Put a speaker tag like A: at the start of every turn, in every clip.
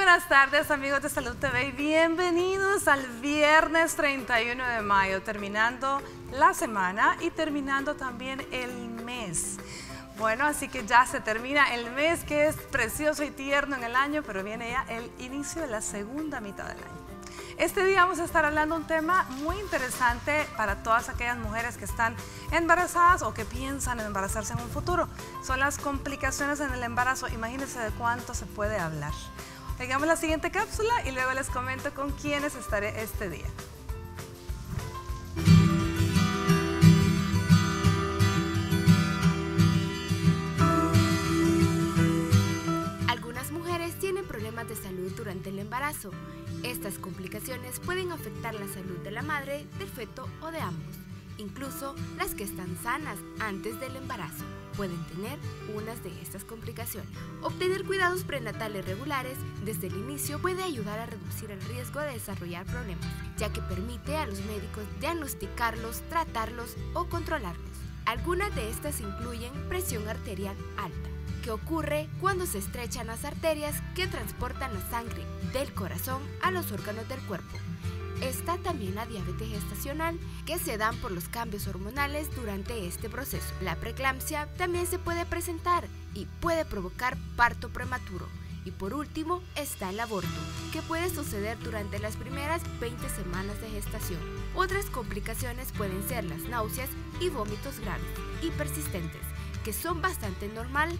A: buenas tardes, amigos de Salud TV y bienvenidos al viernes 31 de mayo, terminando la semana y terminando también el mes. Bueno, así que ya se termina el mes, que es precioso y tierno en el año, pero viene ya el inicio de la segunda mitad del año. Este día vamos a estar hablando de un tema muy interesante para todas aquellas mujeres que están embarazadas o que piensan en embarazarse en un futuro. Son las complicaciones en el embarazo. Imagínense de cuánto se puede hablar. Hagamos la siguiente cápsula y luego les comento con quiénes estaré este día.
B: Algunas mujeres tienen problemas de salud durante el embarazo. Estas complicaciones pueden afectar la salud de la madre, del feto o de ambos. Incluso las que están sanas antes del embarazo pueden tener unas de estas complicaciones. Obtener cuidados prenatales regulares desde el inicio puede ayudar a reducir el riesgo de desarrollar problemas, ya que permite a los médicos diagnosticarlos, tratarlos o controlarlos. Algunas de estas incluyen presión arterial alta, que ocurre cuando se estrechan las arterias que transportan la sangre del corazón a los órganos del cuerpo. Está también la diabetes gestacional, que se dan por los cambios hormonales durante este proceso. La preeclampsia también se puede presentar y puede provocar parto prematuro. Y por último está el aborto, que puede suceder durante las primeras 20 semanas de gestación. Otras complicaciones pueden ser las náuseas y vómitos graves y persistentes, que son bastante normal,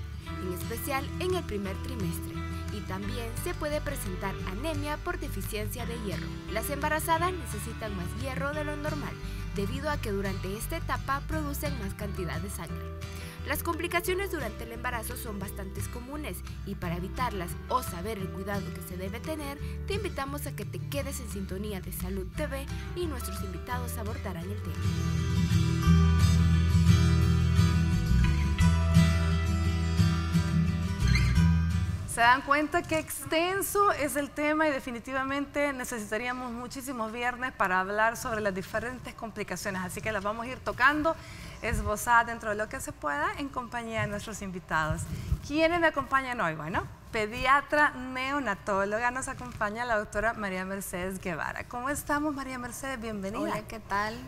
B: en especial en el primer trimestre. Y también se puede presentar anemia por deficiencia de hierro. Las embarazadas necesitan más hierro de lo normal, debido a que durante esta etapa producen más cantidad de sangre. Las complicaciones durante el embarazo son bastante comunes y para evitarlas o saber el cuidado que se debe tener, te invitamos a que te quedes en sintonía de Salud TV y nuestros invitados abordarán el tema.
A: Se dan cuenta qué extenso es el tema y definitivamente necesitaríamos muchísimos viernes para hablar sobre las diferentes complicaciones, así que las vamos a ir tocando, esbozadas dentro de lo que se pueda en compañía de nuestros invitados. ¿Quiénes me acompañan hoy? Bueno, pediatra neonatóloga, nos acompaña la doctora María Mercedes Guevara. ¿Cómo estamos, María Mercedes? Bienvenida.
C: Hola, ¿qué tal?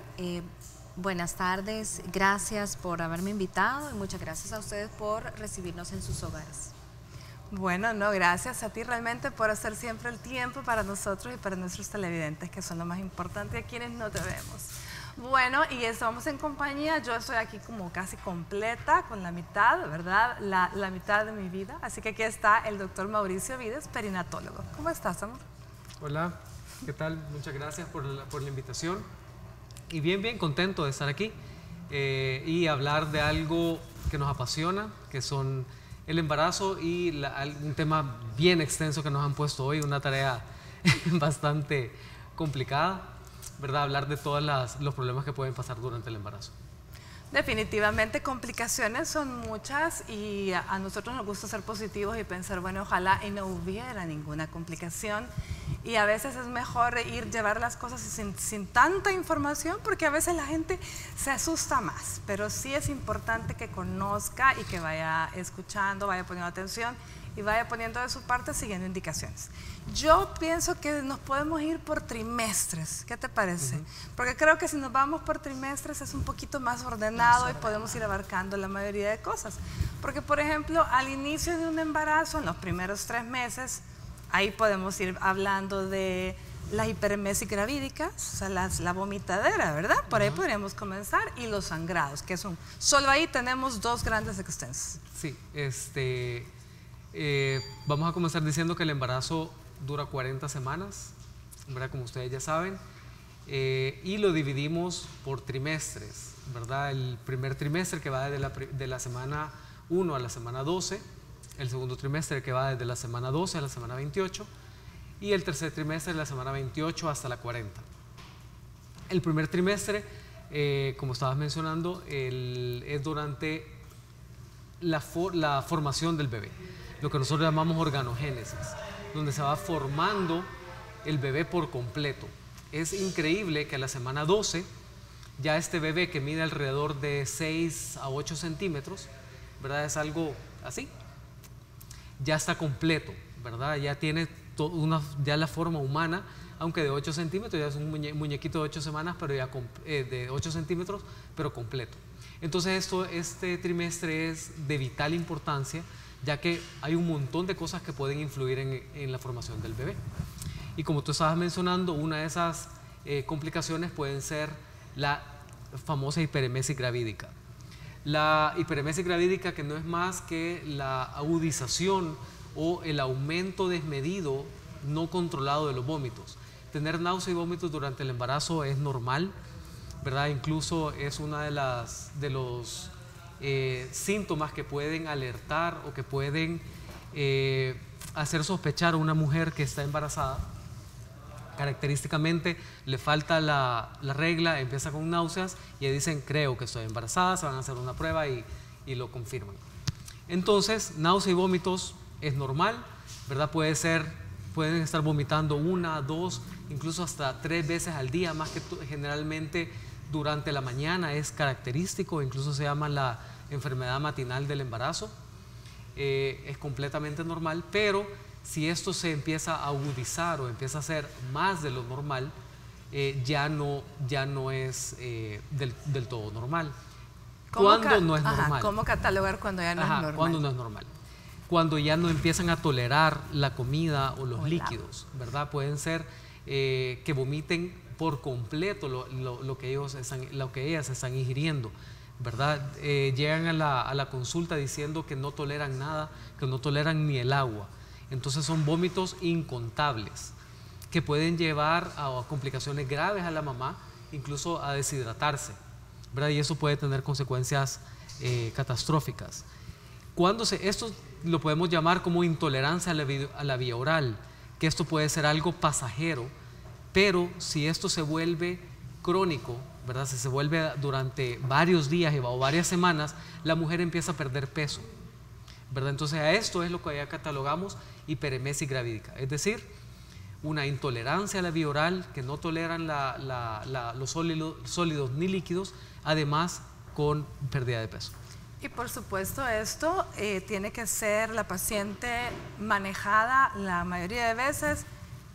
C: Buenas tardes, gracias por haberme invitado y muchas gracias a ustedes por recibirnos en sus hogares.
A: Bueno, no, gracias a ti realmente por hacer siempre el tiempo para nosotros y para nuestros televidentes, que son lo más importante, a quienes no te vemos. Bueno, y estamos en compañía, yo estoy aquí como casi completa, con la mitad, ¿verdad? La mitad de mi vida, así que aquí está el doctor Mauricio Vides, perinatólogo. ¿Cómo estás, amor?
D: Hola, ¿qué tal? Muchas gracias por la invitación y bien contento de estar aquí y hablar de algo que nos apasiona, que son el embarazo y un tema bien extenso que nos han puesto hoy, una tarea bastante complicada, ¿verdad? Hablar de todos los problemas que pueden pasar durante el embarazo.
A: Definitivamente complicaciones son muchas y a nosotros nos gusta ser positivos y pensar, bueno, ojalá y no hubiera ninguna complicación. Y a veces es mejor llevar las cosas sin tanta información, porque a veces la gente se asusta más, pero sí es importante que conozca y que vaya escuchando, vaya poniendo atención y vaya poniendo de su parte siguiendo indicaciones. Yo pienso que nos podemos ir por trimestres, ¿qué te parece? Porque creo que si nos vamos por trimestres es un poquito más ordenado y podemos ir abarcando la mayoría de cosas. Porque, por ejemplo, al inicio de un embarazo, en los primeros 3 meses, ahí podemos ir hablando de la hiperemesis gravídica, o sea, la vomitadera, ¿verdad? Por ahí podríamos comenzar, y los sangrados, que son, solo ahí tenemos 2 grandes extensos.
D: Sí, vamos a comenzar diciendo que el embarazo dura 40 semanas, ¿verdad? Como ustedes ya saben, y lo dividimos por trimestres, ¿verdad? El primer trimestre que va de la semana 1 a la semana 12, el segundo trimestre que va desde la semana 12 a la semana 28 y el tercer trimestre de la semana 28 hasta la 40. El primer trimestre, como estabas mencionando, es durante la formación del bebé, lo que nosotros llamamos organogénesis, donde se va formando el bebé por completo. Es increíble que a la semana 12 ya este bebé, que mide alrededor de 6 a 8 centímetros, ¿verdad? Es algo así, ya está completo, ¿verdad? Ya tiene ya la forma humana, aunque de 8 centímetros, ya es un muñequito de 8 semanas, pero ya de 8 centímetros, pero completo. Entonces este trimestre es de vital importancia, ya que hay un montón de cosas que pueden influir en la formación del bebé. Y como tú estabas mencionando, una de esas complicaciones pueden ser la famosa hiperemesis gravídica. La hiperemesis gravídica, que no es más que la agudización o el aumento desmedido no controlado de los vómitos. Tener náuseas y vómitos durante el embarazo es normal, ¿verdad? Incluso es una de los síntomas que pueden alertar o que pueden hacer sospechar a una mujer que está embarazada. Característicamente le falta la regla, empieza con náuseas y dicen creo que estoy embarazada, se van a hacer una prueba y lo confirman. Entonces, náuseas y vómitos es normal, ¿verdad? Pueden estar vomitando 1, 2, incluso hasta 3 veces al día, más que generalmente durante la mañana es característico, incluso se llama la enfermedad matinal del embarazo. Es completamente normal, pero si esto se empieza a agudizar o empieza a ser más de lo normal, ya no es del todo normal. ¿Cuándo no es normal?
A: ¿Cómo catalogar cuando ya no es normal?
D: ¿Cuándo no es normal? Cuando ya no empiezan a tolerar la comida o los líquidos, ¿verdad? Pueden ser que vomiten por completo lo que ellas están ingiriendo, ¿verdad? Llegan a la consulta diciendo que no toleran nada, que no toleran ni el agua. Entonces son vómitos incontables que pueden llevar a complicaciones graves a la mamá, incluso a deshidratarse, ¿verdad? Y eso puede tener consecuencias catastróficas. Esto lo podemos llamar como intolerancia a la vía oral, que esto puede ser algo pasajero, pero si esto se vuelve crónico, ¿verdad? Si se vuelve durante varios días o varias semanas, la mujer empieza a perder peso, ¿verdad? Entonces a esto es lo que ya catalogamos hiperemesis gravídica, es decir, una intolerancia a la vía oral, que no toleran los sólidos ni líquidos, además con pérdida de peso.
A: Y por supuesto esto tiene que ser la paciente manejada la mayoría de veces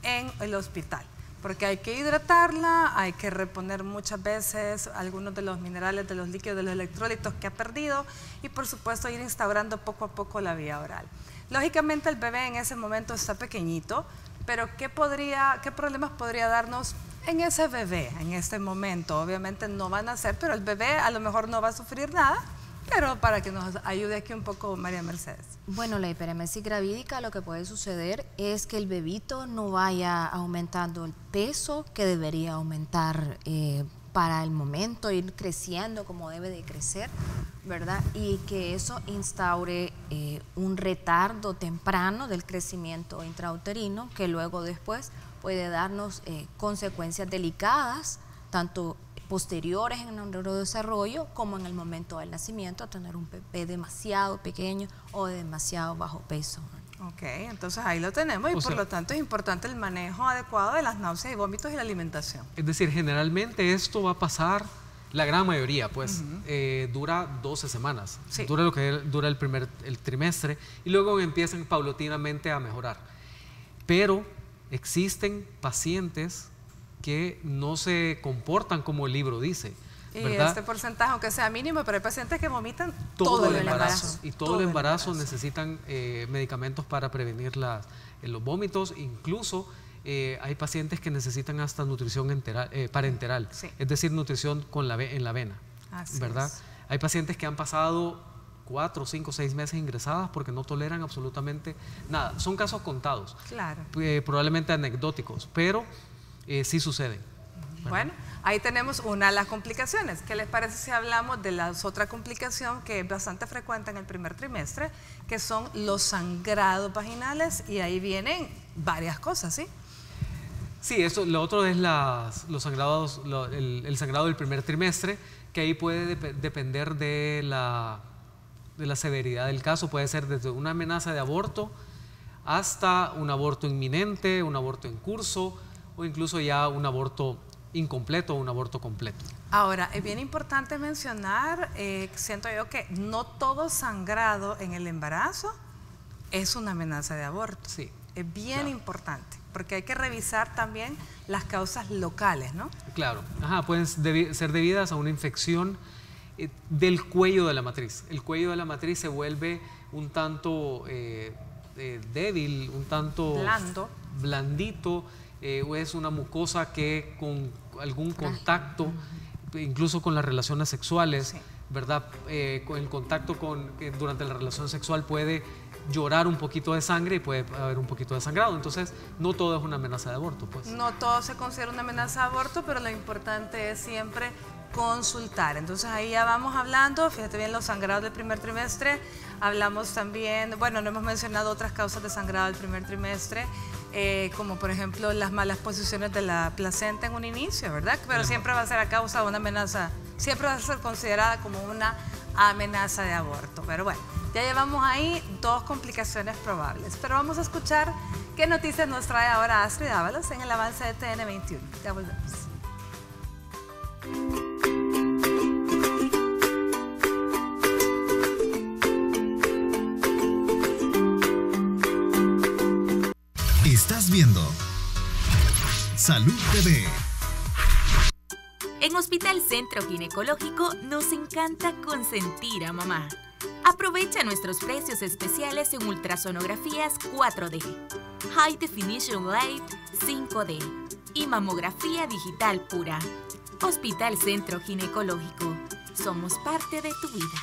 A: en el hospital, porque hay que hidratarla, hay que reponer muchas veces algunos de los minerales, de los líquidos, de los electrolitos que ha perdido, y por supuesto ir instaurando poco a poco la vía oral. Lógicamente el bebé en ese momento está pequeñito, pero ¿qué problemas podría darnos en ese bebé en este momento? Obviamente no van a ser, pero el bebé a lo mejor no va a sufrir nada, pero para que nos ayude aquí un poco María Mercedes.
C: Bueno, la hiperemesis gravídica, lo que puede suceder es que el bebito no vaya aumentando el peso que debería aumentar para el momento, ir creciendo como debe de crecer, ¿verdad? Y que eso instaure un retardo temprano del crecimiento intrauterino, que luego después puede darnos consecuencias delicadas, tanto posteriores en el neurodesarrollo como en el momento del nacimiento, a tener un bebé demasiado pequeño o de demasiado bajo peso.
A: Ok, entonces ahí lo tenemos y por lo tanto es importante el manejo adecuado de las náuseas y vómitos y la alimentación.
D: Es decir, generalmente esto va a pasar, la gran mayoría, pues, dura 12 semanas, sí. Dura lo que dura el trimestre y luego empiezan paulatinamente a mejorar. Pero existen pacientes que no se comportan como el libro dice, ¿verdad?
A: Y este porcentaje, aunque sea mínimo, pero hay pacientes que vomitan
D: todo el embarazo. Y todo el embarazo necesitan medicamentos para prevenir los vómitos. Incluso hay pacientes que necesitan hasta nutrición parenteral, sí. Es decir, nutrición en la vena, así ¿verdad? Es. Hay pacientes que han pasado 4, 5, 6 meses ingresadas porque no toleran absolutamente nada. Son casos contados, claro. Probablemente anecdóticos, pero sí suceden.
A: Bueno, ahí tenemos una de las complicaciones. ¿Qué les parece si hablamos de la otra complicación que es bastante frecuente en el primer trimestre, que son los sangrados vaginales? Y ahí vienen varias cosas, ¿sí?
D: Sí, lo otro es los sangrados, el sangrado del primer trimestre, que ahí puede depender de la severidad del caso. Puede ser desde una amenaza de aborto hasta un aborto inminente, un aborto en curso, o incluso ya un aborto incompleto o un aborto completo.
A: Ahora, es bien importante mencionar, siento yo que no todo sangrado en el embarazo es una amenaza de aborto.
D: Sí.
A: Es bien importante, porque hay que revisar también las causas locales, ¿no?
D: Claro, pueden ser debidas a una infección del cuello de la matriz. El cuello de la matriz se vuelve un tanto débil, un tanto blandito, o es una mucosa que con algún contacto, incluso con las relaciones sexuales, sí, ¿verdad? Con el contacto durante la relación sexual puede llorar un poquito de sangre y puede haber un poquito de sangrado. Entonces, no todo es una amenaza de aborto, pues.
A: No todo se considera una amenaza de aborto, pero lo importante es siempre consultar. Entonces, ahí ya vamos hablando, fíjate bien, los sangrados del primer trimestre. Hablamos también, bueno, no hemos mencionado otras causas de sangrado del primer trimestre, como por ejemplo las malas posiciones de la placenta en un inicio, ¿verdad? Pero siempre va a ser a causa de una amenaza, siempre va a ser considerada como una amenaza de aborto. Pero bueno, ya llevamos ahí 2 complicaciones probables. Pero vamos a escuchar qué noticias nos trae ahora Astrid Ábalos en el avance de TN21. Ya volvemos.
E: Estás viendo Salud TV.
F: En Hospital Centro Ginecológico nos encanta consentir a mamá. Aprovecha nuestros precios especiales en ultrasonografías 4D, High Definition Light 5D y mamografía digital pura. Hospital Centro Ginecológico. Somos parte de tu vida.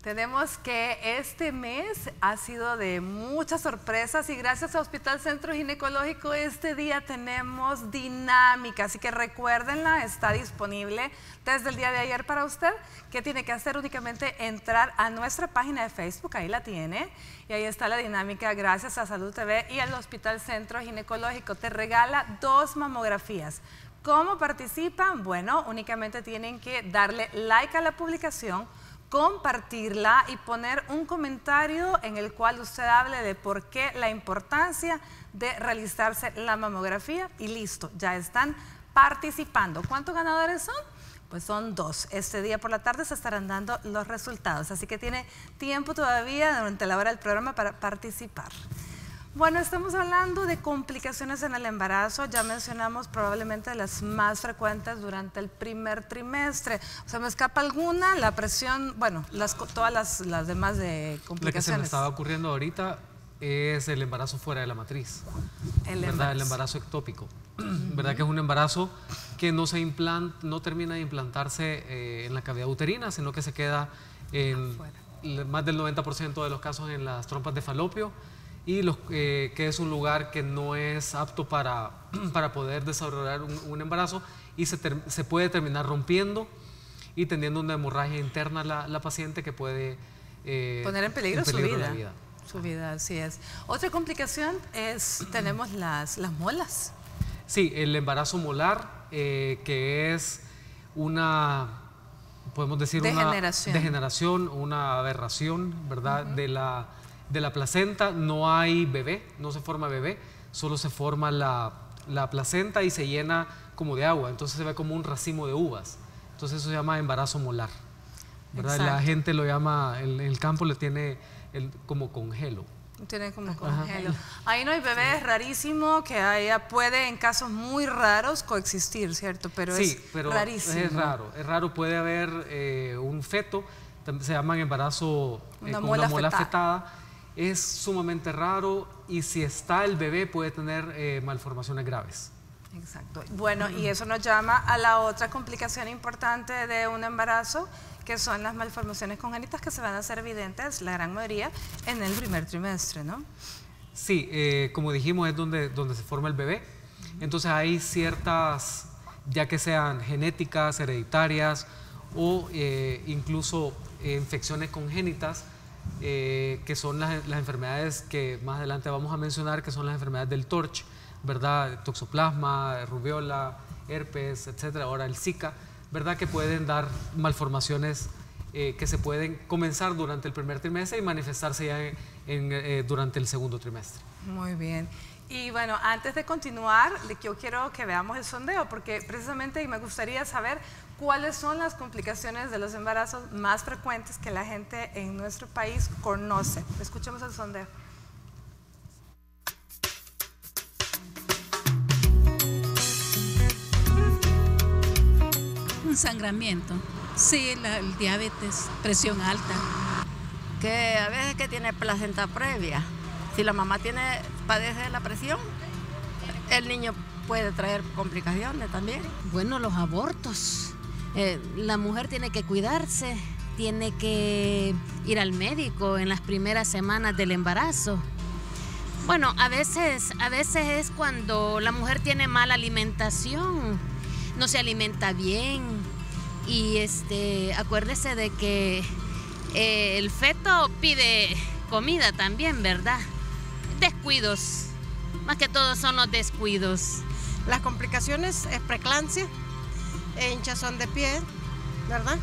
A: Tenemos que este mes ha sido de muchas sorpresas y gracias a Hospital Centro Ginecológico este día tenemos dinámica, así que recuérdenla, está disponible desde el día de ayer para usted. ¿Qué tiene que hacer? Únicamente entrar a nuestra página de Facebook, ahí la tiene, y ahí está la dinámica gracias a Salud TV y al Hospital Centro Ginecológico. Te regala 2 mamografías. ¿Cómo participan? Bueno, únicamente tienen que darle like a la publicación, compartirla y poner un comentario en el cual usted hable de por qué la importancia de realizarse la mamografía y listo, ya están participando. ¿Cuántos ganadores son? Pues son 2. Este día por la tarde se estarán dando los resultados, así que tiene tiempo todavía durante la hora del programa para participar. Bueno, estamos hablando de complicaciones en el embarazo. Ya mencionamos probablemente las más frecuentes durante el primer trimestre. O sea, me escapa alguna, la presión, bueno, todas las demás de complicaciones.
D: La que se me estaba ocurriendo ahorita es el embarazo fuera de la matriz, el embarazo ectópico, ¿verdad? Que es un embarazo que no termina de implantarse en la cavidad uterina, sino que se queda en más del 90% de los casos en las trompas de falopio, y que es un lugar que no es apto para poder desarrollar un embarazo y se puede terminar rompiendo y teniendo una hemorragia interna la paciente que puede
A: poner en peligro su vida. Su vida, así es. Otra complicación tenemos las molas.
D: Sí, el embarazo molar, que es podemos decir una degeneración, una aberración, ¿verdad? De la placenta. No hay bebé, no se forma bebé, solo se forma la placenta y se llena como de agua, entonces se ve como un racimo de uvas. Entonces eso se llama embarazo molar, ¿verdad? La gente lo llama, en el campo le tiene como congelo.
A: Tiene como congelo. Ahí no hay bebé, es rarísimo que puede en casos muy raros coexistir, ¿cierto? Pero sí, pero rarísimo.
D: Es raro, puede haber un feto, se llama embarazo con una mola fetada. Es sumamente raro y si está el bebé puede tener malformaciones graves.
A: Exacto. Bueno, y eso nos llama a la otra complicación importante de un embarazo, que son las malformaciones congénitas que se van a hacer evidentes, la gran mayoría, en el primer trimestre, ¿no?
D: Sí, como dijimos, es donde se forma el bebé. Entonces hay ciertas, ya que sean genéticas, hereditarias o incluso infecciones congénitas, que son las enfermedades que más adelante vamos a mencionar, que son las enfermedades del TORCH, ¿verdad? Toxoplasma, rubiola, herpes, etcétera, ahora el Zika, ¿verdad? Que pueden dar malformaciones que se pueden comenzar durante el primer trimestre y manifestarse ya durante el segundo trimestre.
A: Muy bien. Y bueno, antes de continuar, yo quiero que veamos el sondeo, porque precisamente me gustaría saber ¿Cuáles son las complicaciones de los embarazos más frecuentes que la gente en nuestro país conoce? Escuchemos el sondeo.
G: Un sangramiento, sí, el diabetes, presión alta.
H: Que a veces que tiene placenta previa. Si la mamá padece de la presión, el niño puede traer complicaciones también.
I: Bueno, los abortos. La mujer tiene que cuidarse, tiene que ir al médico en las primeras semanas del embarazo. Bueno, a veces es cuando la mujer tiene mala alimentación, no se alimenta bien y acuérdese de que el feto pide comida también, ¿verdad? Descuidos, más que todo son los descuidos.
J: Las complicaciones es preeclampsia, hinchazón de pie, ¿verdad?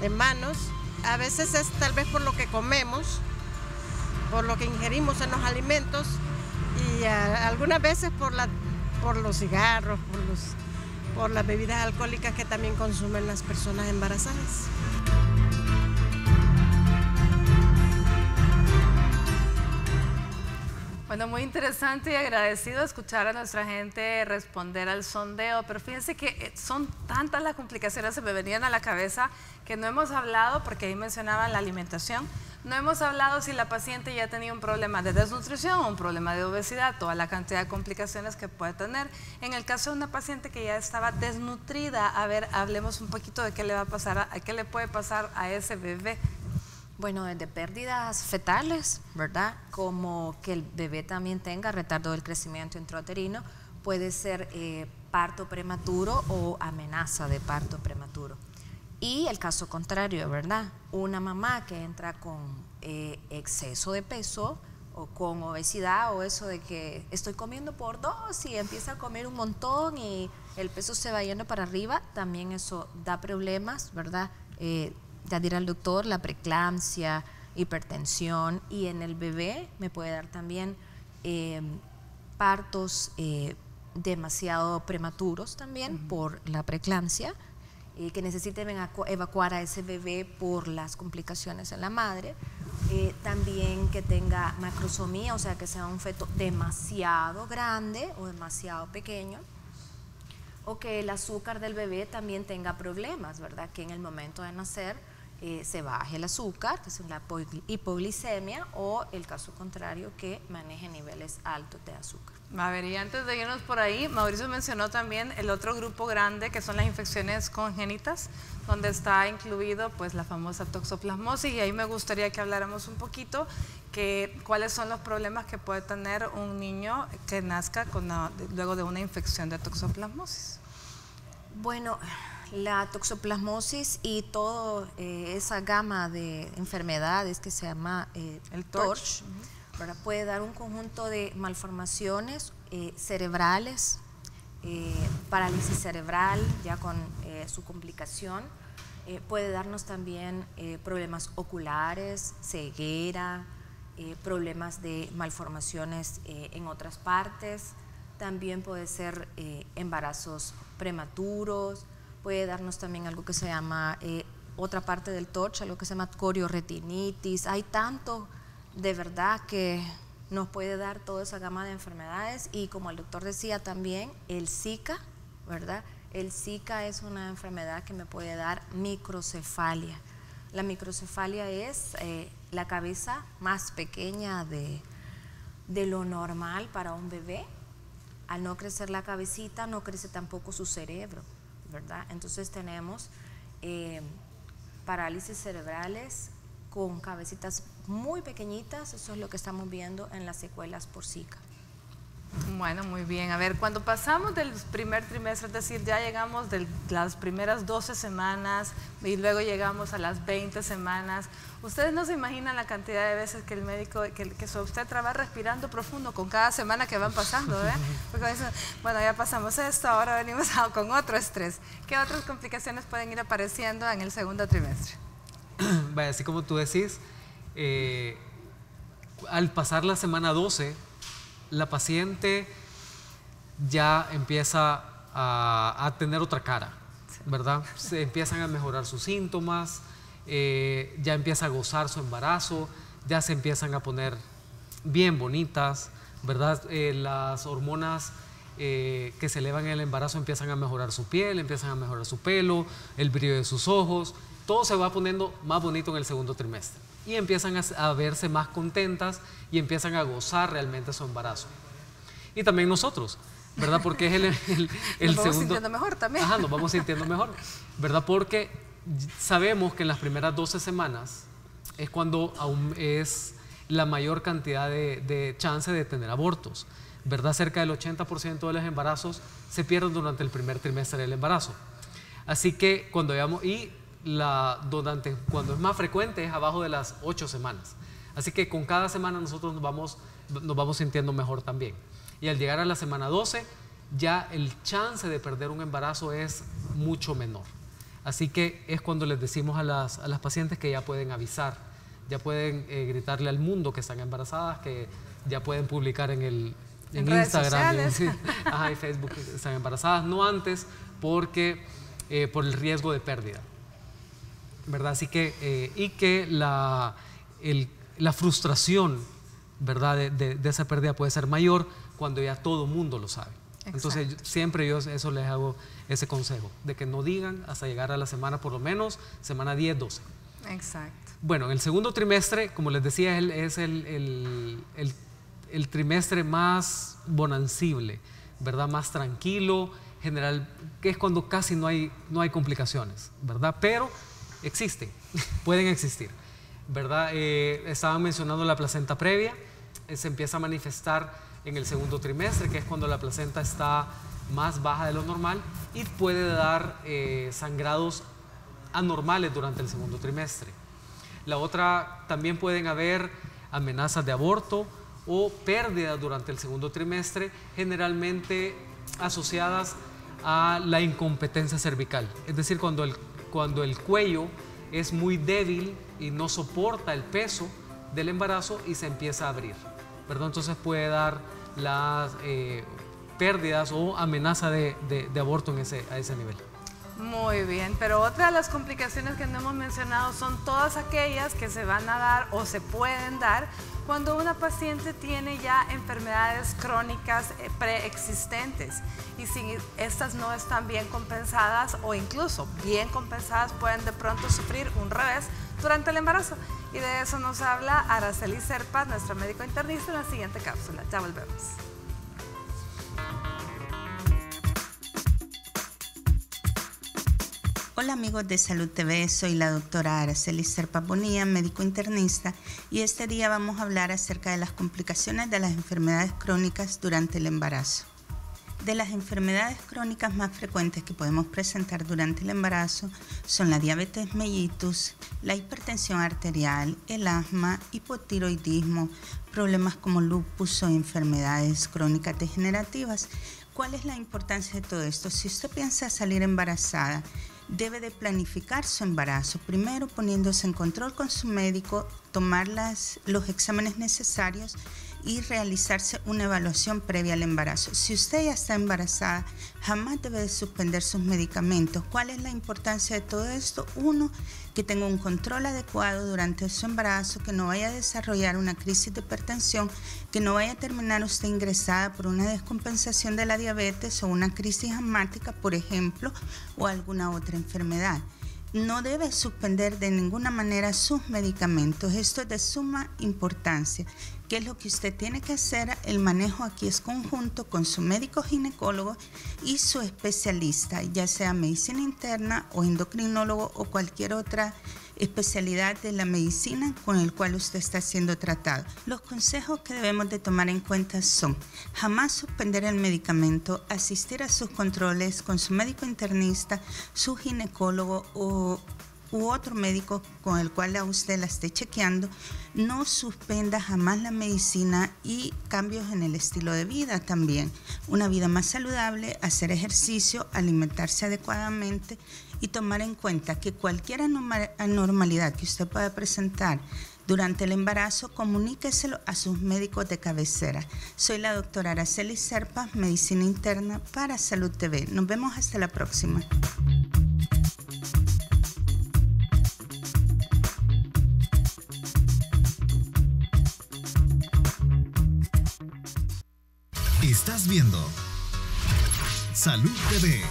J: De manos. A veces es tal vez por lo que comemos, por lo que ingerimos en los alimentos y algunas veces por los cigarros, por las bebidas alcohólicas que también consumen las personas embarazadas.
A: Bueno, muy interesante y agradecido escuchar a nuestra gente responder al sondeo, pero fíjense que son tantas las complicaciones que me venían a la cabeza que no hemos hablado, porque ahí mencionaban la alimentación, no hemos hablado si la paciente ya tenía un problema de desnutrición o un problema de obesidad, toda la cantidad de complicaciones que puede tener. En el caso de una paciente que ya estaba desnutrida, a ver, hablemos un poquito de qué le va a pasar, qué le puede pasar a ese bebé.
C: Bueno, desde pérdidas fetales, ¿verdad? Como que el bebé también tenga retardo del crecimiento intrauterino, puede ser parto prematuro o amenaza de parto prematuro. Y el caso contrario, ¿verdad? Una mamá que entra con exceso de peso o con obesidad o eso de que estoy comiendo por 2 y empieza a comer un montón y el peso se va yendo para arriba, también eso da problemas, ¿verdad? Ya dirá el doctor, la preeclampsia, hipertensión, y en el bebé me puede dar también partos demasiado prematuros también por la preeclampsia, que necesiten evacuar a ese bebé por las complicaciones en la madre, también que tenga macrosomía, o sea que sea un feto demasiado grande o demasiado pequeño, o que el azúcar del bebé también tenga problemas, ¿verdad? Que en el momento de nacer se baje el azúcar, que es la hipoglicemia, o el caso contrario, que maneje niveles altos de azúcar.
A: A ver, y antes de irnos por ahí, Mauricio mencionó también el otro grupo grande que son las infecciones congénitas, donde está incluido pues la famosa toxoplasmosis, y ahí me gustaría que habláramos un poquito cuáles son los problemas que puede tener un niño que nazca luego de una infección de toxoplasmosis.
C: Bueno, la toxoplasmosis y toda esa gama de enfermedades que se llama el TORCH, ¿verdad? Puede dar un conjunto de malformaciones cerebrales, parálisis cerebral ya con su complicación, puede darnos también problemas oculares, ceguera, problemas de malformaciones en otras partes, también puede ser embarazos prematuros, puede darnos también algo que se llama, otra parte del TORCH, algo que se llama corioretinitis. Hay tanto de verdad que nos puede dar toda esa gama de enfermedades, y como el doctor decía también, el Zika, ¿verdad? El Zika es una enfermedad que me puede dar microcefalia. La microcefalia es la cabeza más pequeña de lo normal para un bebé. Al no crecer la cabecita, no crece tampoco su cerebro, ¿verdad? Entonces tenemos parálisis cerebrales con cabecitas muy pequeñitas, eso es lo que estamos viendo en las secuelas por Zika.
A: Bueno, muy bien. A ver, cuando pasamos del primer trimestre, es decir, ya llegamos de las primeras 12 semanas y luego llegamos a las 20 semanas, ustedes no se imaginan la cantidad de veces que el médico, que usted trabaja respirando profundo con cada semana que van pasando, ¿verdad? Porque dicen, bueno, ya pasamos esto, ahora venimos con otro estrés. ¿Qué otras complicaciones pueden ir apareciendo en el segundo trimestre?
D: Vaya, así como tú decís, al pasar la semana 12, la paciente ya empieza a tener otra cara, ¿verdad? Se empiezan a mejorar sus síntomas, ya empieza a gozar su embarazo, ya se empiezan a poner bien bonitas, ¿verdad? Las hormonas que se elevan en el embarazo empiezan a mejorar su piel, empiezan a mejorar su pelo, el brillo de sus ojos, todo se va poniendo más bonito en el segundo trimestre y empiezan a verse más contentas y empiezan a gozar realmente su embarazo. Y también nosotros, ¿verdad? Porque es el
A: nos
D: segundo...
A: vamos sintiendo mejor también.
D: Ajá, nos vamos sintiendo mejor, ¿verdad? Porque sabemos que en las primeras 12 semanas es cuando aún es la mayor cantidad de chance de tener abortos, ¿verdad? Cerca del 80% de los embarazos se pierden durante el primer trimestre del embarazo. Así que cuando veamos, cuando es más frecuente es abajo de las 8 semanas. Así que con cada semana nosotros nos vamos sintiendo mejor también. Y al llegar a la semana 12, ya el chance de perder un embarazo es mucho menor. Así que es cuando les decimos a las pacientes que ya pueden avisar, ya pueden gritarle al mundo que están embarazadas, que ya pueden publicar en Instagram y Facebook que están embarazadas, no antes por el riesgo de pérdida, ¿verdad? Así que, y que la frustración, ¿verdad? de esa pérdida puede ser mayor cuando ya todo mundo lo sabe. Exacto. Entonces siempre yo eso les hago ese consejo, de que no digan hasta llegar a la semana, por lo menos semana 10, 12.
A: Exacto.
D: Bueno, en el segundo trimestre, como les decía, es el trimestre más bonancible, ¿verdad? Más tranquilo, general, que es cuando casi no hay complicaciones, ¿verdad? Pero existen, pueden existir, ¿verdad? Estaban mencionando la placenta previa, se empieza a manifestar en el segundo trimestre, que es cuando la placenta está más baja de lo normal y puede dar sangrados anormales durante el segundo trimestre. La otra, también pueden haber amenazas de aborto o pérdidas durante el segundo trimestre, generalmente asociadas a la incompetencia cervical. Es decir, cuando el cuello es muy débil y no soporta el peso del embarazo y se empieza a abrir, ¿verdad? Entonces puede dar las pérdidas o amenaza de aborto a ese nivel.
A: Muy bien, pero otra de las complicaciones que no hemos mencionado son todas aquellas que se van a dar o se pueden dar cuando una paciente tiene ya enfermedades crónicas preexistentes y si estas no están bien compensadas o incluso bien compensadas pueden de pronto sufrir un revés durante el embarazo. Y de eso nos habla Araceli Serpa, nuestra médico internista, en la siguiente cápsula. Ya volvemos.
K: Hola amigos de Salud TV, soy la doctora Araceli Serpa Bonilla, médico internista, y este día vamos a hablar acerca de las complicaciones de las enfermedades crónicas durante el embarazo. De las enfermedades crónicas más frecuentes que podemos presentar durante el embarazo son la diabetes mellitus, la hipertensión arterial, el asma, hipotiroidismo, problemas como lupus o enfermedades crónicas degenerativas. ¿Cuál es la importancia de todo esto? Si usted piensa salir embarazada, debe de planificar su embarazo, primero poniéndose en control con su médico, tomar los exámenes necesarios y realizarse una evaluación previa al embarazo. Si usted ya está embarazada, jamás debe de suspender sus medicamentos. ¿Cuál es la importancia de todo esto? Uno, que tenga un control adecuado durante su embarazo, que no vaya a desarrollar una crisis de hipertensión, que no vaya a terminar usted ingresada por una descompensación de la diabetes o una crisis asmática, por ejemplo, o alguna otra enfermedad. No debe suspender de ninguna manera sus medicamentos. Esto es de suma importancia. ¿Qué es lo que usted tiene que hacer? El manejo aquí es conjunto con su médico ginecólogo y su especialista, ya sea medicina interna o endocrinólogo o cualquier otra especialidad de la medicina con el cual usted está siendo tratado. Los consejos que debemos de tomar en cuenta son: jamás suspender el medicamento, asistir a sus controles con su médico internista, su ginecólogo u otro médico con el cual a usted la esté chequeando. No suspenda jamás la medicina y cambios en el estilo de vida también. Una vida más saludable, hacer ejercicio, alimentarse adecuadamente y tomar en cuenta que cualquier anormalidad que usted pueda presentar durante el embarazo, comuníqueselo a sus médicos de cabecera. Soy la doctora Araceli Serpa, medicina interna para Salud TV. Nos vemos hasta la próxima.
E: Estás viendo Salud TV.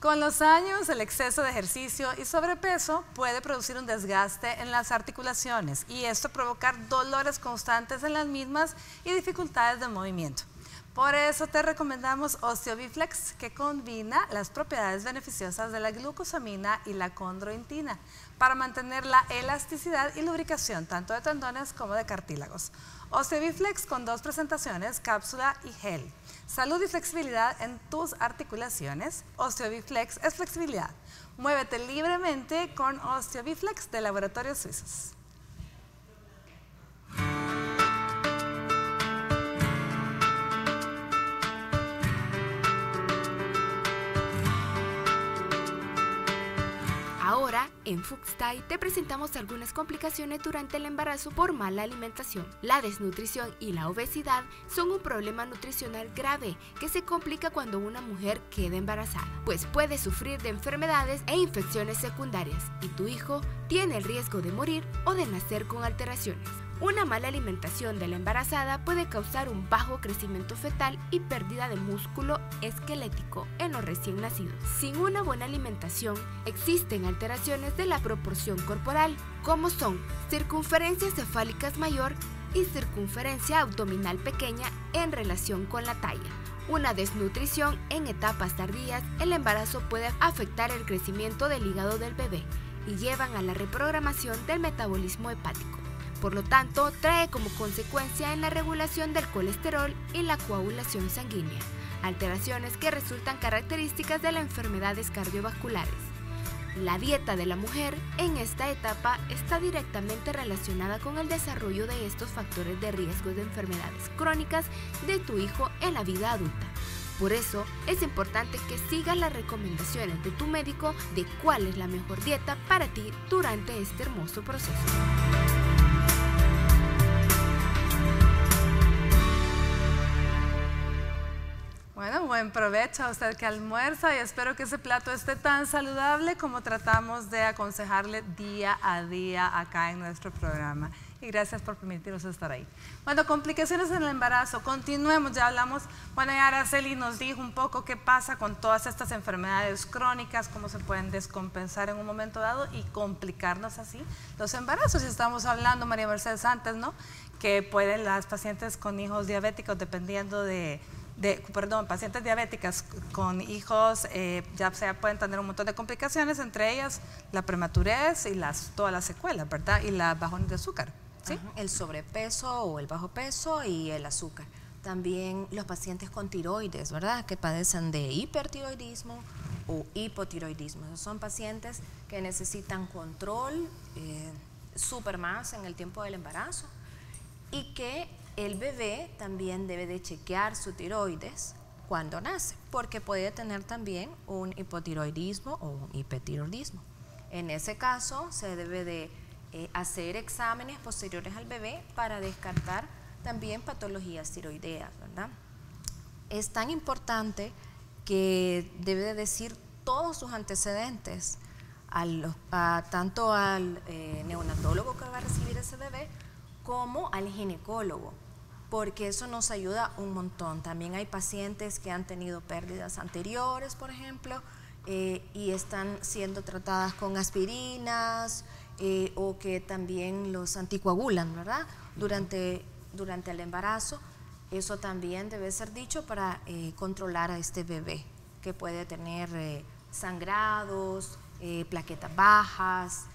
A: Con los años, el exceso de ejercicio y sobrepeso puede producir un desgaste en las articulaciones y esto provocar dolores constantes en las mismas y dificultades de movimiento. Por eso te recomendamos OsteoBiflex, que combina las propiedades beneficiosas de la glucosamina y la condroitina para mantener la elasticidad y lubricación tanto de tendones como de cartílagos. OsteoBiflex con 2 presentaciones, cápsula y gel. Salud y flexibilidad en tus articulaciones. OsteoBiflex es flexibilidad. Muévete libremente con OsteoBiflex de Laboratorios Suizos.
B: Ahora, en Fuxtai te presentamos algunas complicaciones durante el embarazo por mala alimentación. La desnutrición y la obesidad son un problema nutricional grave que se complica cuando una mujer queda embarazada, pues puede sufrir de enfermedades e infecciones secundarias y tu hijo tiene el riesgo de morir o de nacer con alteraciones. Una mala alimentación de la embarazada puede causar un bajo crecimiento fetal y pérdida de músculo esquelético en los recién nacidos. Sin una buena alimentación, existen alteraciones de la proporción corporal, como son circunferencia cefálica mayor y circunferencia abdominal pequeña en relación con la talla. Una desnutrición en etapas tardías, el embarazo puede afectar el crecimiento del hígado del bebé y llevan a la reprogramación del metabolismo hepático. Por lo tanto, trae como consecuencia en la regulación del colesterol y la coagulación sanguínea, alteraciones que resultan características de las enfermedades cardiovasculares. La dieta de la mujer en esta etapa está directamente relacionada con el desarrollo de estos factores de riesgo de enfermedades crónicas de tu hijo en la vida adulta. Por eso, es importante que sigas las recomendaciones de tu médico de cuál es la mejor dieta para ti durante este hermoso proceso.
A: Bueno, buen provecho a usted que almuerza y espero que ese plato esté tan saludable como tratamos de aconsejarle día a día acá en nuestro programa. Y gracias por permitirnos estar ahí. Bueno, complicaciones en el embarazo, continuemos, ya hablamos, bueno, ya Araceli nos dijo un poco qué pasa con todas estas enfermedades crónicas, cómo se pueden descompensar en un momento dado y complicarnos así los embarazos. Y estamos hablando, María Mercedes, antes, ¿no? Que pueden las pacientes con hijos diabéticos, dependiendo pacientes diabéticas con hijos, ya pueden tener un montón de complicaciones, entre ellas la prematurez y todas las secuelas, ¿verdad? Y la bajones de azúcar, ¿sí?
C: El sobrepeso o el bajo peso y el azúcar. También los pacientes con tiroides, ¿verdad? Que padecen de hipertiroidismo o hipotiroidismo. Esos son pacientes que necesitan control súper más en el tiempo del embarazo y que el bebé también debe de chequear su tiroides cuando nace, porque puede tener también un hipotiroidismo o un hipertiroidismo. En ese caso, se debe de hacer exámenes posteriores al bebé para descartar también patologías tiroideas, ¿verdad? Es tan importante que debe de decir todos sus antecedentes, tanto al neonatólogo que va a recibir ese bebé, como al ginecólogo, porque eso nos ayuda un montón. También hay pacientes que han tenido pérdidas anteriores, por ejemplo, y están siendo tratadas con aspirinas o que también los anticoagulan, ¿verdad? Durante el embarazo. Eso también debe ser dicho para controlar a este bebé, que puede tener sangrados, plaquetas bajas.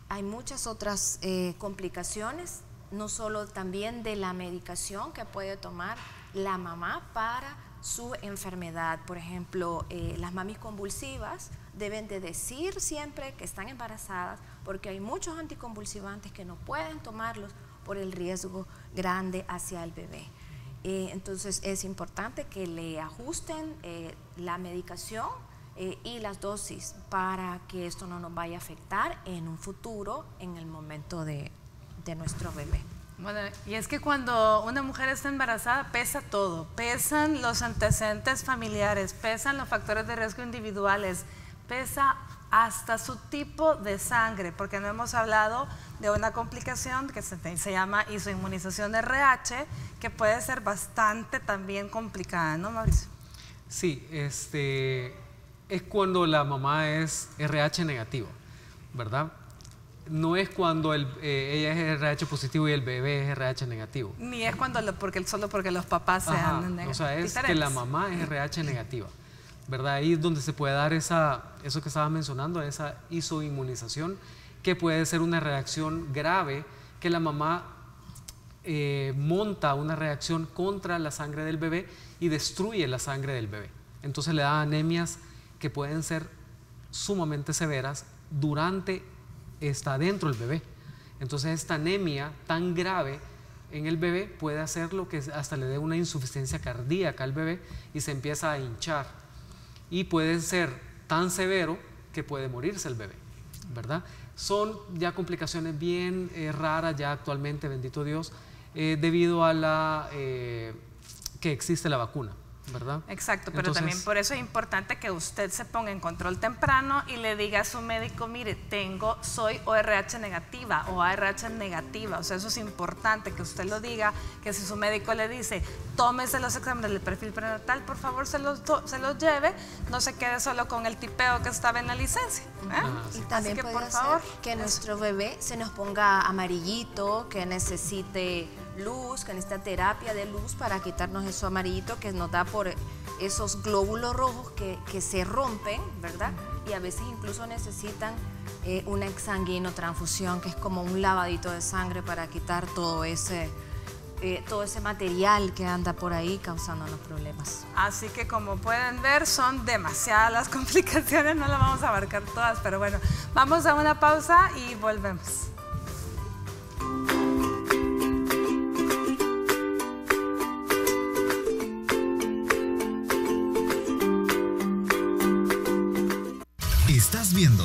C: Hay muchas otras complicaciones, no solo también de la medicación que puede tomar la mamá para su enfermedad. Por ejemplo, las mamis convulsivas deben de decir siempre que están embarazadas, porque hay muchos anticonvulsivantes que no pueden tomarlos por el riesgo grande hacia el bebé. Entonces es importante que le ajusten la medicación y las dosis para que esto no nos vaya a afectar en un futuro, en el momento de nuestro bebé.
A: Bueno, y es que cuando una mujer está embarazada pesa todo, pesan los antecedentes familiares, pesan los factores de riesgo individuales, pesa hasta su tipo de sangre, porque no hemos hablado de una complicación que se llama isoinmunización de RH, que puede ser bastante también complicada, ¿no, Mauricio?
D: Sí, es cuando la mamá es RH negativa, ¿verdad? No es cuando ella es RH positivo y el bebé es RH negativo.
A: Ni es cuando solo porque los papás sean negativos.
D: O sea, es que la mamá es RH negativa, ¿verdad? Ahí es donde se puede dar eso que estaba mencionando, esa isoinmunización, que puede ser una reacción grave, que la mamá monta una reacción contra la sangre del bebé y destruye la sangre del bebé. Entonces le da anemias que pueden ser sumamente severas está dentro del bebé. Entonces esta anemia tan grave en el bebé puede hacer lo que hasta le dé una insuficiencia cardíaca al bebé y se empieza a hinchar, y puede ser tan severo que puede morirse el bebé, ¿verdad? Son ya complicaciones bien raras ya actualmente, bendito Dios, debido a que existe la vacuna, ¿verdad?
A: Exacto, pero entonces, también por eso es importante que usted se ponga en control temprano y le diga a su médico, mire, soy ORH negativa o ARH negativa. O sea, eso es importante que usted lo diga, que si su médico le dice, tómese los exámenes del perfil prenatal, por favor se los lleve, no se quede solo con el tipeo que estaba en la licencia.
C: Sí. Y también puede ser que nuestro bebé se nos ponga amarillito, que necesite luz, que necesita terapia de luz para quitarnos eso amarillito que nos da por esos glóbulos rojos que se rompen, ¿verdad? Y a veces incluso necesitan una exsanguinotransfusión, que es como un lavadito de sangre para quitar todo ese material que anda por ahí causándonos problemas.
A: Así que como pueden ver, son demasiadas las complicaciones, no las vamos a abarcar todas, pero bueno, vamos a una pausa y volvemos.
E: Estás viendo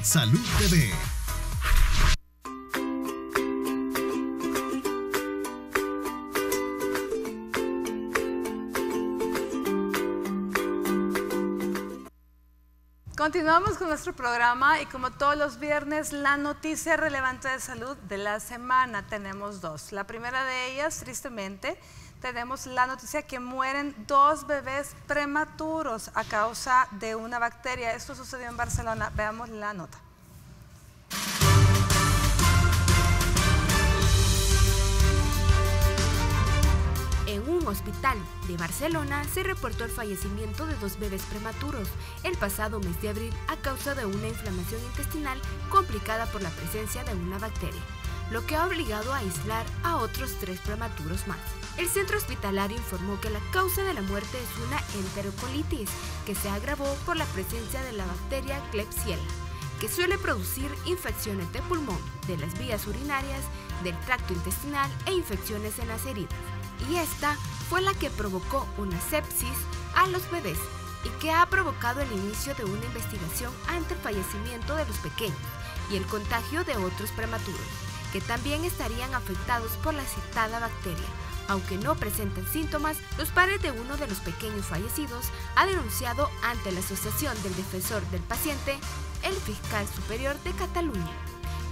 E: Salud TV.
A: Continuamos con nuestro programa y como todos los viernes, la noticia relevante de salud de la semana. Tenemos dos. La primera de ellas, tristemente, tenemos la noticia que mueren 2 bebés prematuros a causa de una bacteria. Esto sucedió en Barcelona. Veamos la nota.
B: En un hospital de Barcelona se reportó el fallecimiento de 2 bebés prematuros el pasado mes de abril a causa de una inflamación intestinal complicada por la presencia de una bacteria, lo que ha obligado a aislar a otros 3 prematuros más. El centro hospitalario informó que la causa de la muerte es una enterocolitis que se agravó por la presencia de la bacteria Klebsiella, que suele producir infecciones de pulmón, de las vías urinarias, del tracto intestinal e infecciones en las heridas. Y esta fue la que provocó una sepsis a los bebés y que ha provocado el inicio de una investigación ante el fallecimiento de los pequeños y el contagio de otros prematuros, que también estarían afectados por la citada bacteria. Aunque no presentan síntomas, los padres de uno de los pequeños fallecidos ha denunciado ante la Asociación del Defensor del Paciente, el fiscal superior de Cataluña,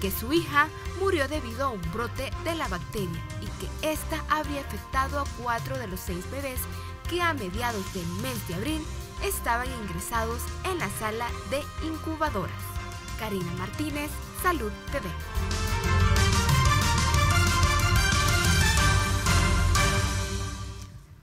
B: que su hija murió debido a un brote de la bacteria y que esta habría afectado a 4 de los 6 bebés que a mediados del mes de abril estaban ingresados en la sala de incubadoras. Karina Martínez, Salud TV.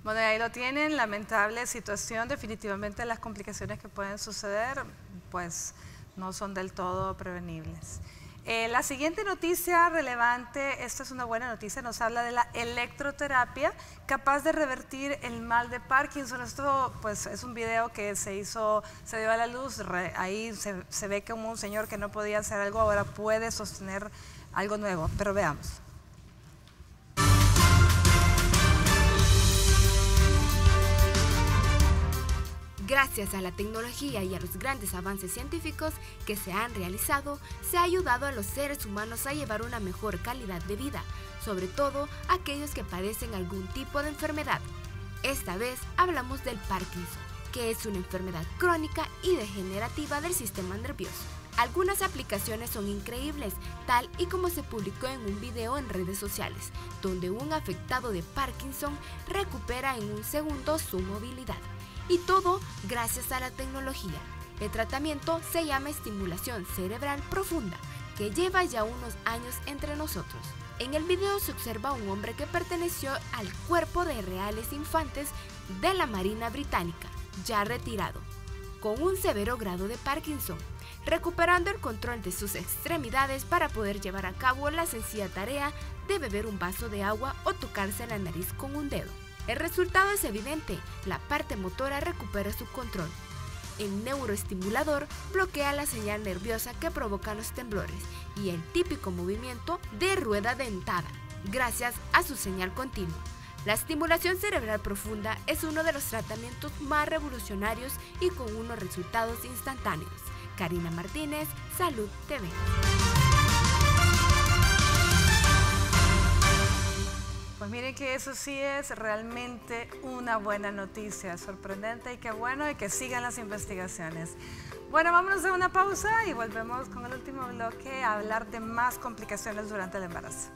A: Bueno, ahí lo tienen, lamentable situación, definitivamente las complicaciones que pueden suceder pues no son del todo prevenibles. La siguiente noticia relevante, esta es una buena noticia, nos habla de la electroterapia capaz de revertir el mal de Parkinson. Esto pues es un video que se dio a la luz, ahí se ve como un señor que no podía hacer algo, ahora puede sostener algo nuevo, pero veamos.
B: Gracias a la tecnología y a los grandes avances científicos que se han realizado, se ha ayudado a los seres humanos a llevar una mejor calidad de vida, sobre todo aquellos que padecen algún tipo de enfermedad. Esta vez hablamos del Parkinson, que es una enfermedad crónica y degenerativa del sistema nervioso. Algunas aplicaciones son increíbles, tal y como se publicó en un video en redes sociales, donde un afectado de Parkinson recupera en un segundo su movilidad. Y todo gracias a la tecnología. El tratamiento se llama estimulación cerebral profunda, que lleva ya unos años entre nosotros. En el video se observa a un hombre que perteneció al cuerpo de reales infantes de la Marina Británica, ya retirado, con un severo grado de Parkinson, recuperando el control de sus extremidades para poder llevar a cabo la sencilla tarea de beber un vaso de agua o tocarse la nariz con un dedo. El resultado es evidente, la parte motora recupera su control. El neuroestimulador bloquea la señal nerviosa que provoca los temblores y el típico movimiento de rueda dentada, gracias a su señal continua. La estimulación cerebral profunda es uno de los tratamientos más revolucionarios y con unos resultados instantáneos. Karina Martínez, Salud TV.
A: Pues miren que eso sí es realmente una buena noticia, sorprendente y qué bueno, y que sigan las investigaciones. Bueno, vámonos a una pausa y volvemos con el último bloque a hablar de más complicaciones durante el embarazo.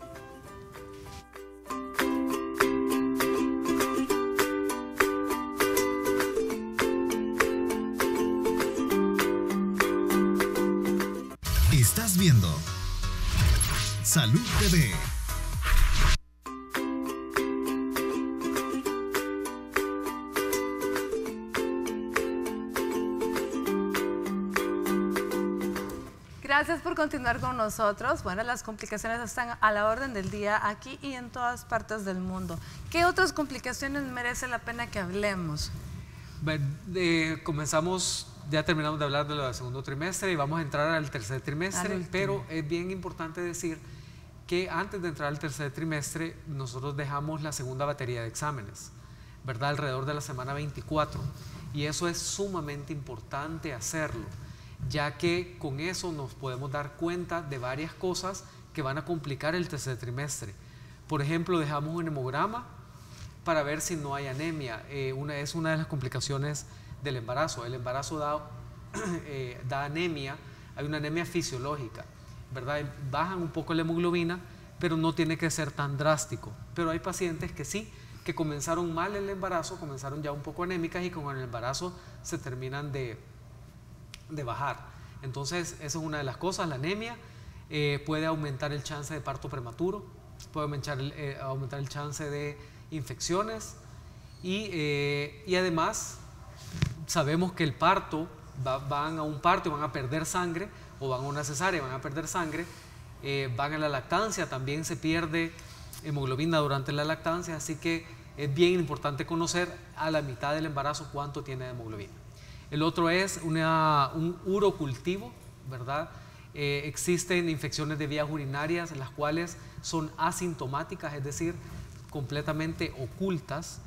E: Estás viendo Salud TV.
A: Gracias por continuar con nosotros. Bueno, las complicaciones están a la orden del día aquí y en todas partes del mundo. ¿Qué otras complicaciones merece la pena que hablemos?
D: Comenzamos, ya terminamos de hablar de lo del segundo trimestre y vamos a entrar al tercer trimestre, pero es bien importante decir que antes de entrar al tercer trimestre nosotros dejamos la segunda batería de exámenes, ¿verdad? Alrededor de la semana 24, y eso es sumamente importante hacerlo, ya que con eso nos podemos dar cuenta de varias cosas que van a complicar el tercer trimestre. Por ejemplo, dejamos un hemograma para ver si no hay anemia. Es una de las complicaciones del embarazo. El embarazo da anemia, hay una anemia fisiológica, ¿verdad? Bajan un poco la hemoglobina, pero no tiene que ser tan drástico. Pero hay pacientes que sí, que comenzaron mal el embarazo, comenzaron ya un poco anémicas y con el embarazo se terminan de bajar. Entonces, esa es una de las cosas. La anemia puede aumentar el chance de parto prematuro, puede aumentar el chance de infecciones y además sabemos que el parto, van a un parto y van a perder sangre, o van a una cesárea y van a perder sangre, van a la lactancia, también se pierde hemoglobina durante la lactancia, así que es bien importante conocer a la mitad del embarazo cuánto tiene de hemoglobina. El otro es un urocultivo, ¿verdad? Existen infecciones de vías urinarias, las cuales son asintomáticas, es decir, completamente ocultas.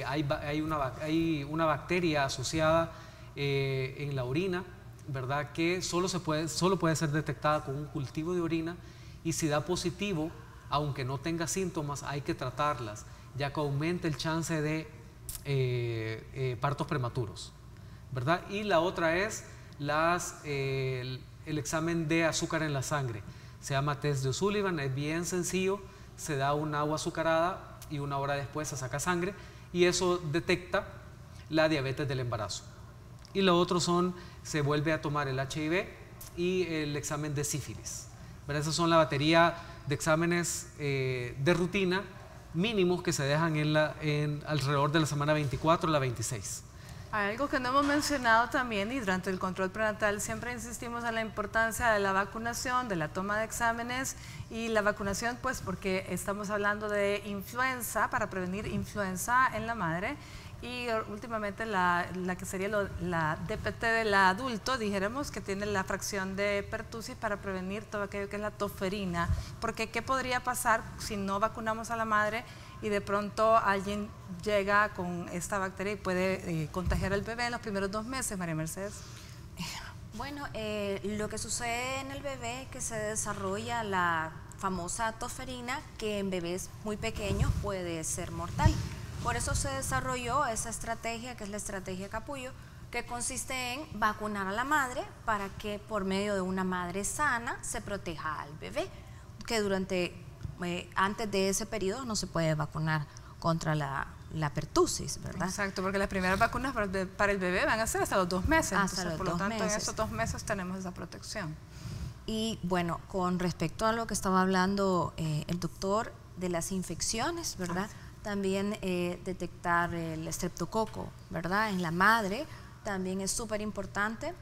D: Hay una bacteria asociada en la orina, ¿verdad? Que solo puede ser detectada con un cultivo de orina, y si da positivo, aunque no tenga síntomas, hay que tratarlas, ya que aumenta el chance de partos prematuros, ¿verdad? Y la otra es el examen de azúcar en la sangre. Se llama test de O'Sullivan, es bien sencillo, se da un agua azucarada y una hora después se saca sangre y eso detecta la diabetes del embarazo. Y lo otro se vuelve a tomar el HIV y el examen de sífilis, ¿verdad? Esas son la batería de exámenes de rutina mínimos que se dejan alrededor de la semana 24 a la 26.
A: Hay algo que no hemos mencionado también, y durante el control prenatal siempre insistimos en la importancia de la vacunación, de la toma de exámenes, y la vacunación pues porque estamos hablando de influenza, para prevenir influenza en la madre, y últimamente la que sería la DPT del adulto, dijéramos que tiene la fracción de pertussis para prevenir todo aquello que es la toferina, porque ¿qué podría pasar si no vacunamos a la madre y de pronto alguien llega con esta bacteria y puede contagiar al bebé en los primeros 2 meses, María Mercedes?
C: Bueno, lo que sucede en el bebé es que se desarrolla la famosa tosferina, que en bebés muy pequeños puede ser mortal. Por eso se desarrolló esa estrategia, que es la estrategia capullo, que consiste en vacunar a la madre para que por medio de una madre sana se proteja al bebé, que antes de ese periodo no se puede vacunar contra la pertusis, ¿verdad?
A: Exacto, porque las primeras vacunas para el bebé van a ser hasta los 2 meses.
C: Hasta
A: entonces,
C: los
A: por lo
C: 2
A: tanto,
C: meses.
A: en esos 2 meses tenemos esa protección.
C: Y bueno, con respecto a lo que estaba hablando el doctor de las infecciones, ¿verdad? También detectar el estreptococo, ¿verdad? En la madre también es súper importante.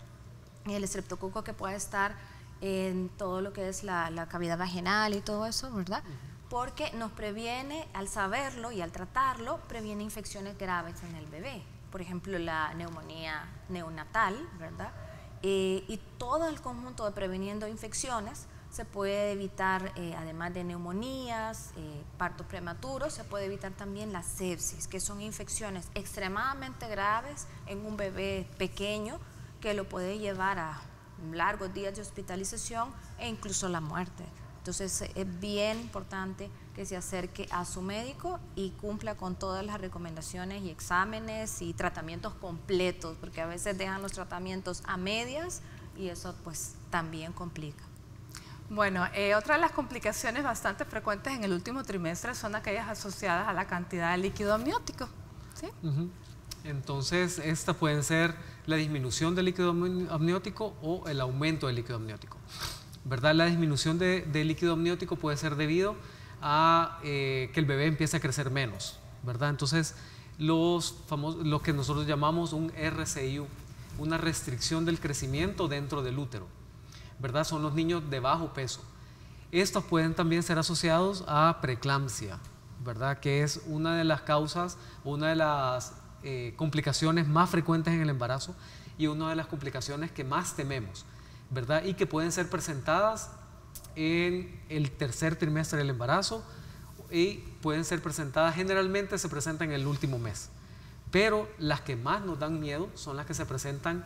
C: El estreptococo que puede estar en todo lo que es la cavidad vaginal y todo eso, ¿verdad? Porque nos previene, al saberlo y al tratarlo, previene infecciones graves en el bebé. Por ejemplo, la neumonía neonatal, ¿verdad? Y todo el conjunto de preveniendo infecciones se puede evitar, además de neumonías, partos prematuros, se puede evitar también la sepsis, que son infecciones extremadamente graves en un bebé pequeño que lo puede llevar a largos días de hospitalización e incluso la muerte. Entonces es bien importante que se acerque a su médico y cumpla con todas las recomendaciones y exámenes y tratamientos completos, porque a veces dejan los tratamientos a medias y eso pues también complica.
A: Bueno, otra de las complicaciones bastante frecuentes en el último trimestre son aquellas asociadas a la cantidad de líquido amniótico, ¿sí?
D: Entonces, estas pueden ser la disminución del líquido amniótico o el aumento del líquido amniótico, ¿verdad? La disminución de líquido amniótico puede ser debido a que el bebé empiece a crecer menos, ¿verdad? Entonces, lo que nosotros llamamos un RCIU, una restricción del crecimiento dentro del útero, ¿verdad? Son los niños de bajo peso. Estos pueden también ser asociados a preeclampsia, ¿verdad? Que es una de las causas, una de las complicaciones más frecuentes en el embarazo y una de las complicaciones que más tememos, ¿verdad? Y que pueden ser presentadas en el tercer trimestre del embarazo y pueden ser presentadas, generalmente se presentan en el último mes, pero las que más nos dan miedo son las que se presentan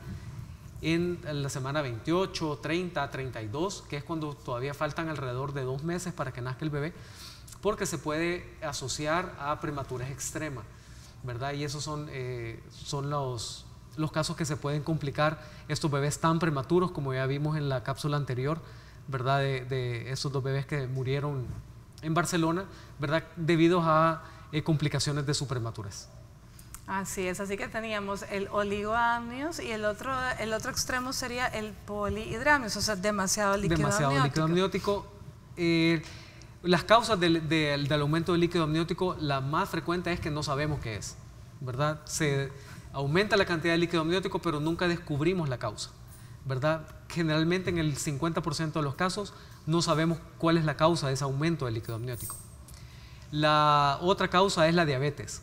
D: en la semana 28, 30, 32, que es cuando todavía faltan alrededor de 2 meses para que nazca el bebé, porque se puede asociar a prematurez extrema, ¿verdad? Y esos son los casos que se pueden complicar estos bebés tan prematuros, como ya vimos en la cápsula anterior, ¿verdad? De esos 2 bebés que murieron en Barcelona, ¿verdad? Debido a complicaciones de su prematurez.
A: Así es, así que teníamos el oligoamnios y el otro extremo sería el polihidramnios, o sea, demasiado líquido amniótico. Las causas del aumento del líquido amniótico, la más frecuente es que no sabemos qué es, ¿verdad? Se aumenta la cantidad de líquido amniótico, pero nunca descubrimos la causa, ¿verdad? Generalmente en el 50% de los casos no sabemos cuál es la causa de ese aumento del líquido amniótico. La otra causa es la diabetes,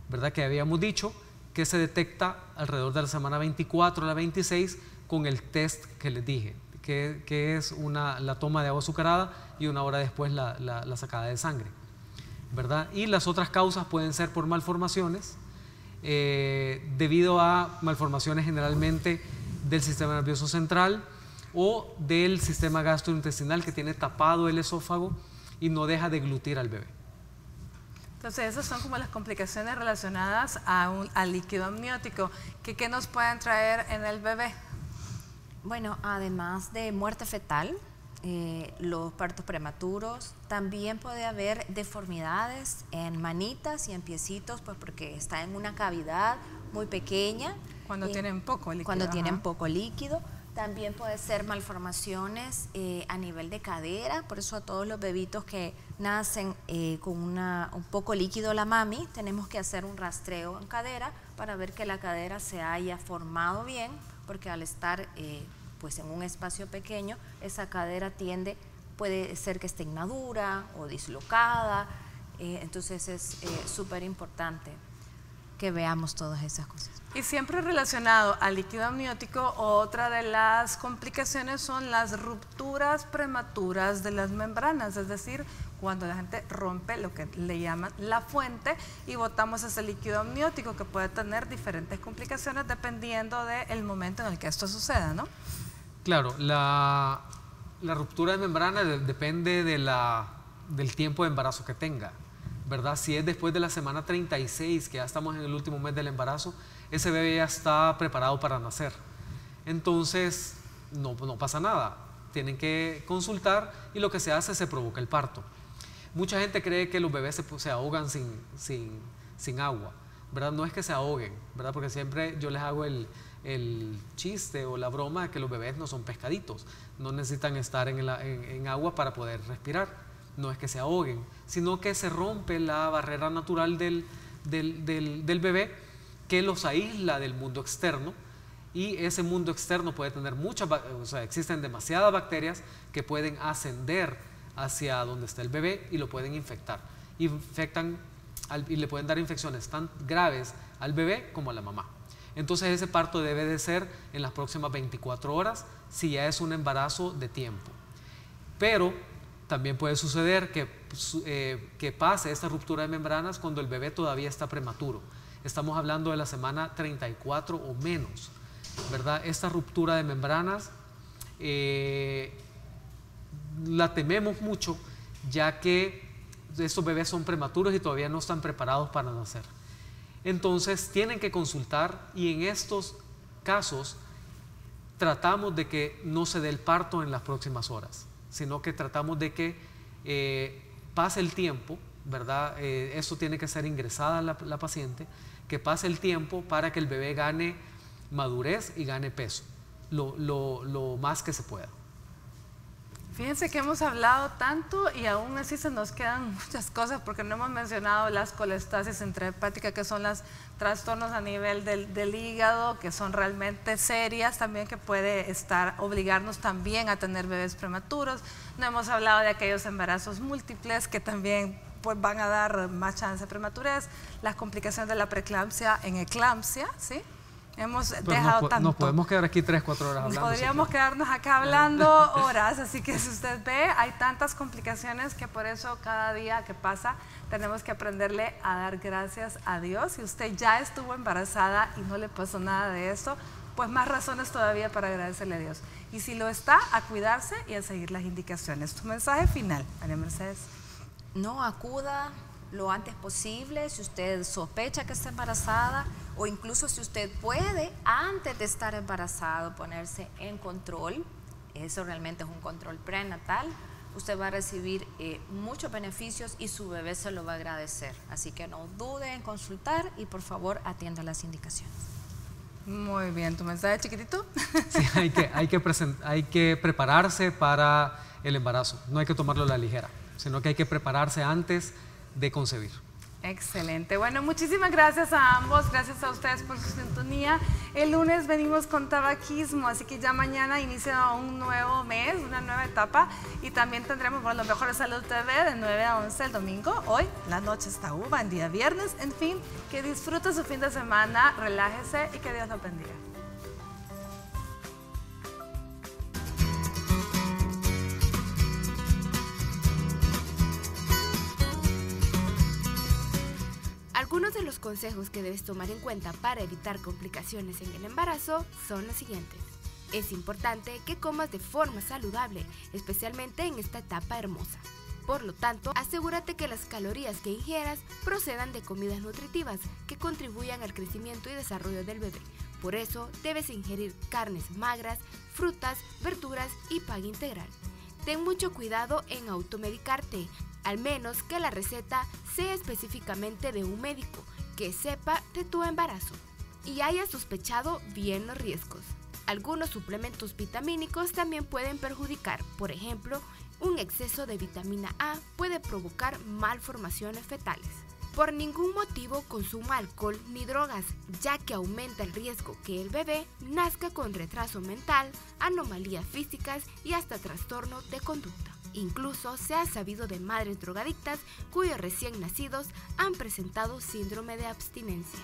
A: ¿verdad? Que habíamos dicho que se detecta alrededor de la semana 24 a la 26 con el test que les dije, que es la toma de agua azucarada y 1 hora después la sacada de sangre, ¿verdad? Y las otras causas pueden ser por malformaciones, debido a malformaciones generalmente del sistema nervioso central o del sistema gastrointestinal, que tiene tapado el esófago y no deja deglutir al bebé. Entonces, esas son como las complicaciones relacionadas al líquido amniótico. ¿Qué nos pueden traer en el bebé?
C: Bueno, además de muerte fetal, los partos prematuros, también puede haber deformidades en manitas y en piecitos, pues porque está en una cavidad muy pequeña.
A: Cuando tienen poco líquido.
C: Cuando tienen poco líquido. También puede ser malformaciones a nivel de cadera, por eso a todos los bebitos que nacen con un poco líquido la mami, tenemos que hacer un rastreo en cadera para ver que la cadera se haya formado bien, porque al estar pues en un espacio pequeño, esa cadera puede ser que esté inmadura o dislocada, entonces es súper importante que veamos todas esas cosas.
A: Y siempre relacionado al líquido amniótico, otra de las complicaciones son las rupturas prematuras de las membranas, es decir, cuando la gente rompe lo que le llaman la fuente y botamos ese líquido amniótico que puede tener diferentes complicaciones dependiendo del momento en el que esto suceda, ¿no?
D: Claro, la ruptura de membrana depende del tiempo de embarazo que tenga, ¿verdad? Si es después de la semana 36, que ya estamos en el último mes del embarazo, ese bebé ya está preparado para nacer. Entonces, no pasa nada. Tienen que consultar y lo que se hace, se provoca el parto. Mucha gente cree que los bebés se ahogan sin agua, ¿verdad? No es que se ahoguen, ¿verdad? Porque siempre yo les hago el chiste o la broma de que los bebés no son pescaditos, no necesitan estar en agua para poder respirar. No es que se ahoguen, sino que se rompe la barrera natural del bebé que los aísla del mundo externo, y ese mundo externo puede tener existen demasiadas bacterias que pueden ascender hacia donde está el bebé y lo pueden infectar. Y le pueden dar infecciones tan graves al bebé como a la mamá. Entonces ese parto debe de ser en las próximas 24 horas si ya es un embarazo de tiempo. Pero también puede suceder que pase esta ruptura de membranas cuando el bebé todavía está prematuro. Estamos hablando de la semana 34 o menos, ¿verdad? Esta ruptura de membranas la tememos mucho, ya que estos bebés son prematuros y todavía no están preparados para nacer. Entonces tienen que consultar, y en estos casos tratamos de que no se dé el parto en las próximas horas, sino que tratamos de que pase el tiempo, ¿verdad? Esto tiene que ser ingresada la paciente, que pase el tiempo para que el bebé gane madurez y gane peso, lo más que se pueda.
A: Fíjense que hemos hablado tanto y aún así se nos quedan muchas cosas porque no hemos mencionado las colestasis intrahepáticas, que son los trastornos a nivel del hígado, que son realmente serias también, que puede obligarnos también a tener bebés prematuros. No hemos hablado de aquellos embarazos múltiples que también pues, van a dar más chance de prematurez, las complicaciones de la preeclampsia en eclampsia, ¿sí? Hemos dejado tanto.
D: Nos podemos quedar aquí 3-4 horas hablando.
A: Podríamos quedarnos acá hablando horas, así que si usted ve, hay tantas complicaciones que por eso cada día que pasa tenemos que aprenderle a dar gracias a Dios. Si usted ya estuvo embarazada y no le pasó nada de eso, pues más razones todavía para agradecerle a Dios. Y si lo está, a cuidarse y a seguir las indicaciones. Tu mensaje final, María Mercedes.
C: No, acuda lo antes posible si usted sospecha que está embarazada, o incluso si usted puede, antes de estar embarazado, ponerse en control. Eso realmente es un control prenatal. Usted va a recibir muchos beneficios y su bebé se lo va a agradecer. Así que no dude en consultar y por favor atienda las indicaciones.
A: Muy bien, ¿tu mensaje chiquitito?
D: Sí, hay que prepararse para el embarazo. No hay que tomarlo a la ligera, sino que hay que prepararse antes de concebir.
A: Excelente. Bueno, muchísimas gracias a ambos, gracias a ustedes por su sintonía. El lunes venimos con tabaquismo, así que ya mañana inicia un nuevo mes, una nueva etapa, y también tendremos lo mejor de Salud TV de 9 a 11 el domingo. Hoy la noche está uva, en día viernes. En fin, que disfrute su fin de semana, relájese y que Dios lo bendiga.
B: Algunos de los consejos que debes tomar en cuenta para evitar complicaciones en el embarazo son los siguientes. Es importante que comas de forma saludable, especialmente en esta etapa hermosa. Por lo tanto, asegúrate que las calorías que ingieras procedan de comidas nutritivas que contribuyan al crecimiento y desarrollo del bebé. Por eso, debes ingerir carnes magras, frutas, verduras y pan integral. Ten mucho cuidado en automedicarte, al menos que la receta sea específicamente de un médico que sepa de tu embarazo y haya sospechado bien los riesgos. Algunos suplementos vitamínicos también pueden perjudicar. Por ejemplo, un exceso de vitamina A puede provocar malformaciones fetales. Por ningún motivo consuma alcohol ni drogas, ya que aumenta el riesgo que el bebé nazca con retraso mental, anomalías físicas y hasta trastorno de conducta. Incluso se ha sabido de madres drogadictas cuyos recién nacidos han presentado síndrome de abstinencia.